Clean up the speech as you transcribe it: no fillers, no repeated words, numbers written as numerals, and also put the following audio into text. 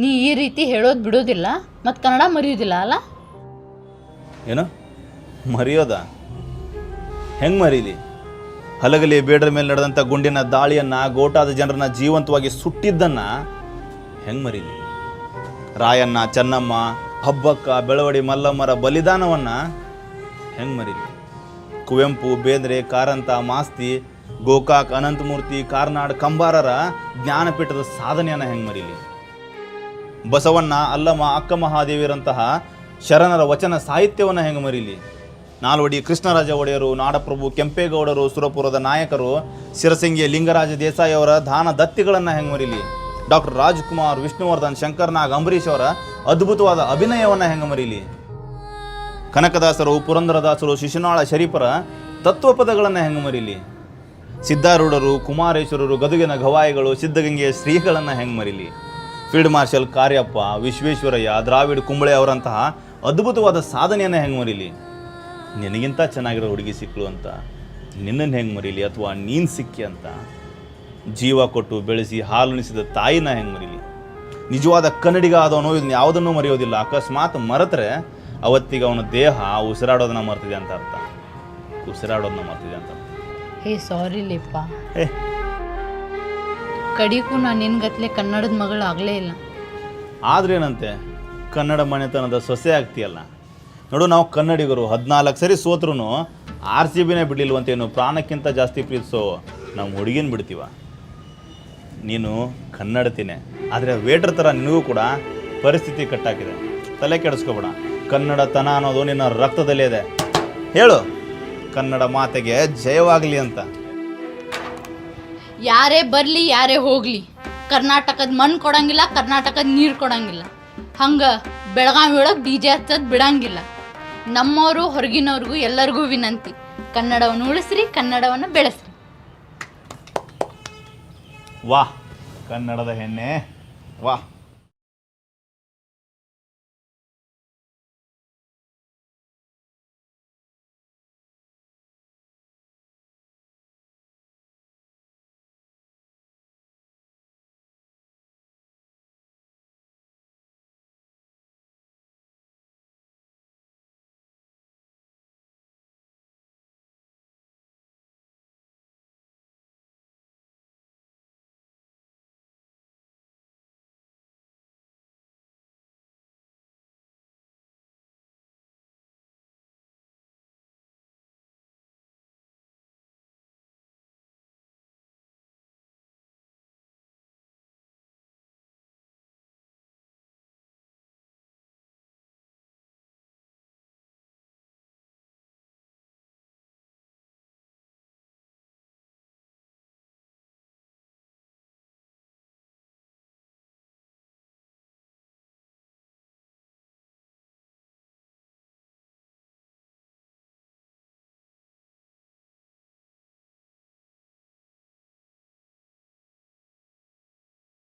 ನೀ ಈ ರೀತಿ ಹೇಳೋದು ಬಿಡೋದಿಲ್ಲ ಮತ್ತು ಕನ್ನಡ ಮರೆಯೋದಿಲ್ಲ ಅಲ್ಲ? ಏನು ಮರೆಯೋದ? ಹೆಂಗೆ ಮರೀಲಿ? ಹಲಗಲಿ ಬೇಡರ ಮೇಲೆ ನಡೆದಂಥ ಗುಂಡಿನ ದಾಳಿಯನ್ನು, ಗೋಟಾದ ಜನರನ್ನ ಜೀವಂತವಾಗಿ ಸುಟ್ಟಿದ್ದನ್ನು ಹೆಂಗೆ ಮರೀಲಿ? ರಾಯಣ್ಣ, ಚೆನ್ನಮ್ಮ, ಹಬ್ಬಕ್ಕ, ಬೆಳವಡಿ ಮಲ್ಲಮ್ಮರ ಬಲಿದಾನವನ್ನು ಹೆಂಗೆ ಮರೀಲಿ? ಕುವೆಂಪು, ಬೇಂದ್ರೆ, ಕಾರಂತ, ಮಾಸ್ತಿ, ಗೋಕಾಕ್, ಅನಂತಮೂರ್ತಿ, ಕಾರ್ನಾಡ್, ಕಂಬಾರರ ಜ್ಞಾನಪೀಠದ ಸಾಧನೆಯನ್ನು ಹೆಂಗೆ ಮರೀಲಿ? ಬಸವಣ್ಣ, ಅಲ್ಲಮ್ಮ, ಅಕ್ಕ ಮಹಾದೇವಿಯರಂತಹ ಶರಣರ ವಚನ ಸಾಹಿತ್ಯವನ್ನು ಹೆಂಗೆ ಮರೀಲಿ? ನಾಲ್ವಡಿ ಕೃಷ್ಣರಾಜ ಒಡೆಯರು, ನಾಡಪ್ರಭು ಕೆಂಪೇಗೌಡರು, ಸುರಪುರದ ನಾಯಕರು, ಸಿರಸಂಗಿಯ ಲಿಂಗರಾಜ ದೇಸಾಯಿ ಅವರ ದಾನ ದತ್ತಿಗಳನ್ನು ಹೆಂಗೆ ಮರೀಲಿ? ಡಾಕ್ಟರ್ ರಾಜ್ಕುಮಾರ್, ವಿಷ್ಣುವರ್ಧನ್, ಶಂಕರ್ನಾಗ್, ಅಂಬರೀಷ್ ಅವರ ಅದ್ಭುತವಾದ ಅಭಿನಯವನ್ನು ಹೆಂಗೆ ಮರೀಲಿ? ಕನಕದಾಸರು, ಪುರಂದರದಾಸರು, ಶಿಶುನಾಳ ಶರೀಫರ ತತ್ವಪದಗಳನ್ನು ಹೆಂಗೆ ಮರೀಲಿ? ಸಿದ್ಧಾರೂಢರು, ಕುಮಾರೇಶ್ವರರು, ಗದುಗಿನ ಗವಾಯಿಗಳು, ಸಿದ್ಧಗಂಗೆಯ ಶ್ರೀಗಳನ್ನು ಹೆಂಗೆ ಮರೀಲಿ? ಫೀಲ್ಡ್ ಮಾರ್ಷಲ್ ಕಾರ್ಯಪ್ಪ, ವಿಶ್ವೇಶ್ವರಯ್ಯ, ದ್ರಾವಿಡ್ ಕುಂಬಳೆ ಅವರಂತಹ ಅದ್ಭುತವಾದ ಸಾಧನೆಯನ್ನು ಹೆಂಗೆ ಮರೀಲಿ? ನಿನಗಿಂತ ಚೆನ್ನಾಗಿರೋ ಹುಡುಗಿ ಸಿಕ್ಕಳು ಅಂತ ನಿನ್ನನ್ನು ಹೆಂಗೆ ಮರೀಲಿ? ಅಥವಾ ನೀನು ಸಿಕ್ಕಿ ಅಂತ ಜೀವ ಕೊಟ್ಟು ಬೆಳೆಸಿ ಹಾಲುಣಿಸಿದ ತಾಯಿನ ಹೆಂಗೆ ಮರೀಲಿ? ನಿಜವಾದ ಕನ್ನಡಿಗ ಆದವನು ಇದನ್ನ ಯಾವುದನ್ನೂ ಮರೆಯೋದಿಲ್ಲ. ಅಕಸ್ಮಾತ್ ಮರೆತರೆ ಅವತ್ತಿಗೆ ಅವನ ದೇಹ ಉಸಿರಾಡೋದನ್ನ ಮರ್ತಿದೆ ಅಂತ ಅರ್ಥ. ಉಸಿರಾಡೋದನ್ನ ಮರ್ತಿದೆ ಅಂತ ಅರ್ಥ. ಹೇ ಸಾರಿ ಲೇಪ್ಪ, ಕಡಿಗೂ ನಾನು ನಿನ್ಗತ್ಲೆ ಕನ್ನಡದ ಮಗಳು ಆಗಲೇ ಇಲ್ಲ. ಆದ್ರೇನಂತೆ, ಕನ್ನಡ ಮನೆತನದ ಸೊಸೆ ಆಗ್ತೀಯಲ್ಲ. ನೋಡು, ನಾವು ಕನ್ನಡಿಗರು 14 ಸರಿ ಸೋತ್ರೂ RCBನೇ ಬಿಡಲಿಲ್ವಂತೇನು ಪ್ರಾಣಕ್ಕಿಂತ ಜಾಸ್ತಿ ಪ್ರೀತಿಸೋ ನಮ್ಮ ಹುಡುಗಿನ ಬಿಡ್ತೀವ. ನೀನು ಕನ್ನಡತಿನೇ, ಆದರೆ ವೇಟ್ರ್ ಥರ ನಿನಗೂ ಕೂಡ ಪರಿಸ್ಥಿತಿ ಕಟ್ಟಾಕಿದೆ. ತಲೆ ಕೆಡಿಸ್ಕೋಬೇಡ. ಕನ್ನಡತನ ಅನ್ನೋದು ನಿನ್ನ ರಕ್ತದಲ್ಲೇ ಇದೆ. ಹೇಳು, ಕನ್ನಡ ಮಾತೆಗೆ ಜಯವಾಗಲಿ ಅಂತ. ಯಾರೇ ಬರಲಿ ಯಾರೇ ಹೋಗಲಿ, ಕರ್ನಾಟಕದ ಮಣ್ಣು ಕೊಡಂಗಿಲ್ಲ, ಕರ್ನಾಟಕದ ನೀರು ಕೊಡಂಗಿಲ್ಲ. ಹಂಗೆ ಬೆಳಗಾವಿ ಒಳಗೆ DJ ಹಚ್ಚೋದು ಬಿಡಂಗಿಲ್ಲ. ನಮ್ಮವರು ಹೊರಗಿನವ್ರಿಗೂ ಎಲ್ಲರಿಗೂ ವಿನಂತಿ, ಕನ್ನಡವನ್ನು ಉಳಿಸ್ರಿ, ಕನ್ನಡವನ್ನು ಬೆಳೆಸ್ರಿ. ವಾಹ್, ಕನ್ನಡದ ಹೆಣ್ಣೆ ವಾಹ್.